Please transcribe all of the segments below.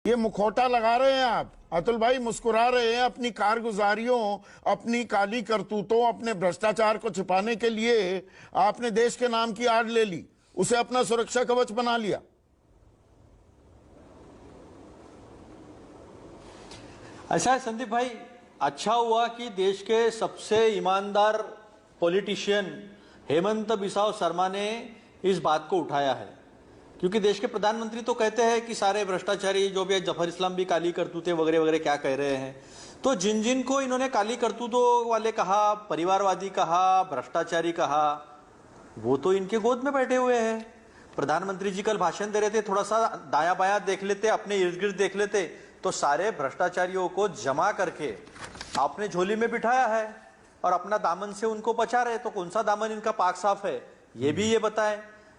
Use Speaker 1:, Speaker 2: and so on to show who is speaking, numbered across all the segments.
Speaker 1: ये मुखौटा लगा रहे हैं आप अतुल भाई, मुस्कुरा रहे हैं अपनी कारगुजारियों, अपनी काली करतूतों, अपने भ्रष्टाचार को छिपाने के लिए आपने देश के नाम की आड़ ले ली, उसे अपना सुरक्षा कवच बना लिया।
Speaker 2: ऐसा है संदीप भाई, अच्छा हुआ कि देश के सबसे ईमानदार पॉलिटिशियन हेमंत बिस्वा शर्मा ने इस बात को उठाया है, क्योंकि देश के प्रधानमंत्री तो कहते हैं कि सारे भ्रष्टाचारी जो भी जफर इस्लाम भी काली करतूतें वगैरह वगैरह क्या कह रहे हैं। तो जिन जिन को इन्होंने काली करतूतों वाले कहा, परिवारवादी कहा, भ्रष्टाचारी कहा, वो तो इनके गोद में बैठे हुए हैं। प्रधानमंत्री जी कल भाषण दे रहे थे, थोड़ा सा दाया बाया देख लेते, अपने इर्द गिर्द देख लेते तो सारे भ्रष्टाचारियों को जमा करके आपने झोली में बिठाया है और अपना दामन से उनको बचा रहे। तो कौन सा दामन इनका पाक साफ है ये भी ये बताएं।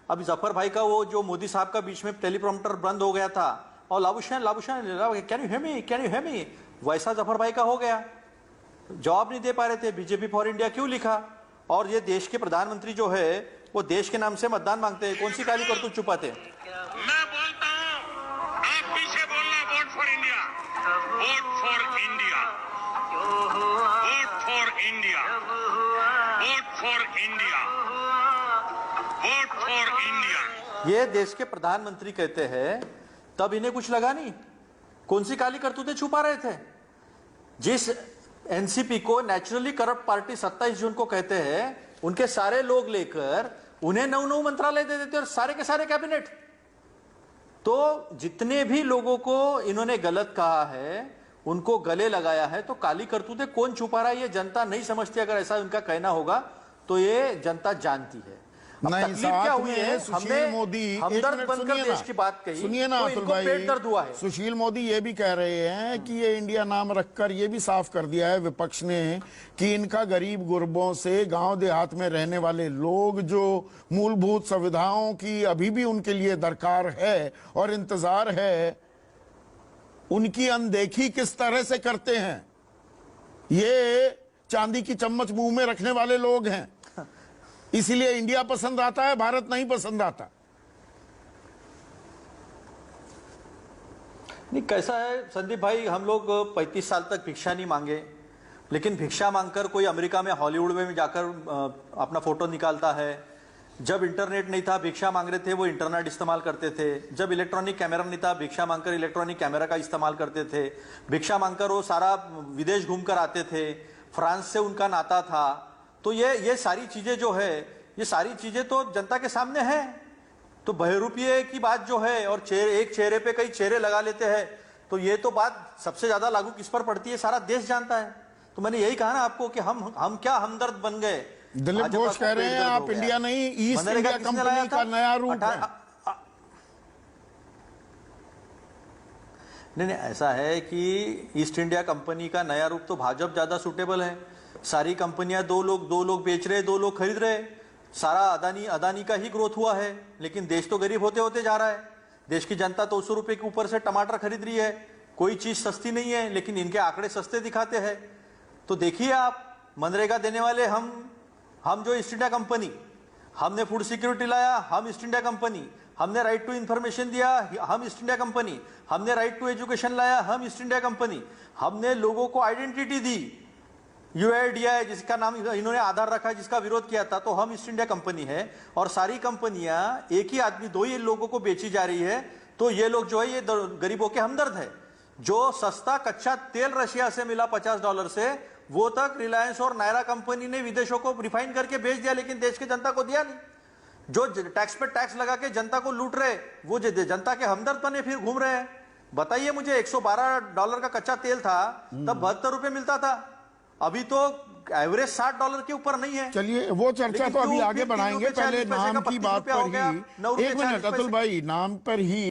Speaker 2: अब जफर भाई का वो जो मोदी साहब का बीच में टेलीप्रॉम्प्टर बंद हो गया था और लाबुशान कैन यू हेयर मी, वैसा जफर भाई का हो गया, जवाब नहीं दे पा रहे थे। बीजेपी फॉर इंडिया क्यों लिखा? और ये देश के प्रधानमंत्री जो है वो देश के नाम से मतदान मांगते हैं, कौन सी काली करतूत छुपाते?
Speaker 3: मैं बोलता हूं, आप पीछे बोलना, vote for India, vote for India, vote for India, vote for India, vote for India.
Speaker 2: ये देश के प्रधानमंत्री कहते हैं, तब इन्हें कुछ लगा नहीं। कौन सी काली करतूतें छुपा रहे थे? जिस एनसीपी को नेचुरली करप्ट पार्टी 27 जून को कहते हैं, उनके सारे लोग लेकर उन्हें 9 मंत्रालय दे देते और सारे के सारे कैबिनेट। तो जितने भी लोगों को इन्होंने गलत कहा है, उनको गले लगाया है, तो काली करतूतें कौन छुपा रहा है ये जनता नहीं समझती। अगर ऐसा उनका कहना होगा तो ये जनता जानती है।
Speaker 1: नहीं,
Speaker 2: क्या हुई है?
Speaker 1: सुशील मोदी
Speaker 2: हमदर्द बनकर देश की बात कही,
Speaker 1: सुनिए ना
Speaker 2: तो
Speaker 1: अतुल
Speaker 2: इनको
Speaker 1: भाई,
Speaker 2: पेट दर्द हुआ है।
Speaker 1: सुशील मोदी ये भी कह रहे हैं कि ये इंडिया नाम रखकर ये भी साफ कर दिया है विपक्ष ने कि इनका गरीब गुरबों से, गांव देहात में रहने वाले लोग जो मूलभूत सुविधाओं की अभी भी उनके लिए दरकार है और इंतजार है, उनकी अनदेखी किस तरह से करते हैं। ये चांदी की चम्मच मुंह में रखने वाले लोग हैं, इसीलिए इंडिया पसंद आता है, भारत नहीं पसंद आता।
Speaker 2: नहीं, कैसा है संदीप भाई, हम लोग 35 साल तक भिक्षा नहीं मांगे, लेकिन भिक्षा मांगकर कोई अमेरिका में, हॉलीवुड में जाकर अपना फोटो निकालता है। जब इंटरनेट नहीं था, भिक्षा मांग रहे थे, वो इंटरनेट इस्तेमाल करते थे। जब इलेक्ट्रॉनिक कैमरा नहीं था, भिक्षा मांगकर इलेक्ट्रॉनिक कैमरा का इस्तेमाल करते थे। भिक्षा मांगकर वो सारा विदेश घूमकर आते थे, फ्रांस से उनका नाता था। तो ये सारी चीजें जो है, ये सारी चीजें तो जनता के सामने है। तो बहरूपीय की बात जो है, और एक चेहरे पे कई चेहरे लगा लेते हैं, तो ये तो बात सबसे ज्यादा लागू किस पर पड़ती है, सारा देश जानता है। तो मैंने यही कहा ना आपको कि हम क्या हमदर्द बन गए।
Speaker 1: दिलीप घोष कह रहे हैं आप इंडिया नहीं, ईस्ट इंडिया कंपनी का नया रूप है।
Speaker 2: नहीं, ऐसा है कि ईस्ट इंडिया कंपनी का नया रूप तो भाजपा ज्यादा सूटेबल है। सारी कंपनियां दो लोग बेच रहे, 2 लोग खरीद रहे। सारा अदानी का ही ग्रोथ हुआ है, लेकिन देश तो गरीब होते होते जा रहा है। देश की जनता 200 रुपए के ऊपर से टमाटर खरीद रही है। कोई चीज सस्ती नहीं है, लेकिन इनके आंकड़े सस्ते दिखाते हैं। तो देखिए आप, मनरेगा देने वाले हम जो ईस्ट इंडिया कंपनी, हमने फूड सिक्योरिटी लाया, हम ईस्ट इंडिया कंपनी, हमने राइट टू इंफॉर्मेशन दिया, हम ईस्ट इंडिया कंपनी, हमने राइट टू एजुकेशन लाया, हम ईस्ट इंडिया कंपनी, हमने लोगों को आइडेंटिटी दी, UIDAI जिसका नाम इन्होंने आधार रखा, जिसका विरोध किया था, तो हम ईस्ट इंडिया कंपनी है। और सारी कंपनियां एक ही आदमी, 2 ही लोगों को बेची जा रही है। तो ये लोग जो है, ये गरीबों के हमदर्द है। जो सस्ता कच्चा तेल रशिया से मिला $50 से, वो तक रिलायंस और नायरा कंपनी ने विदेशों को रिफाइन करके बेच दिया, लेकिन देश के जनता को दिया नहीं। जो टैक्स पे टैक्स लगा के जनता को लूट रहे, वो जनता के हमदर्द बने फिर घूम रहे हैं। बताइए मुझे, $112 का कच्चा तेल था, तब 72 रुपए मिलता था। अभी तो एवरेज $60 के ऊपर नहीं है।
Speaker 1: चलिए वो चर्चा तो अभी आगे बढ़ाएंगे, पहले नाम की बात पर ही 1 मिनट अतुल भाई, नाम पर ही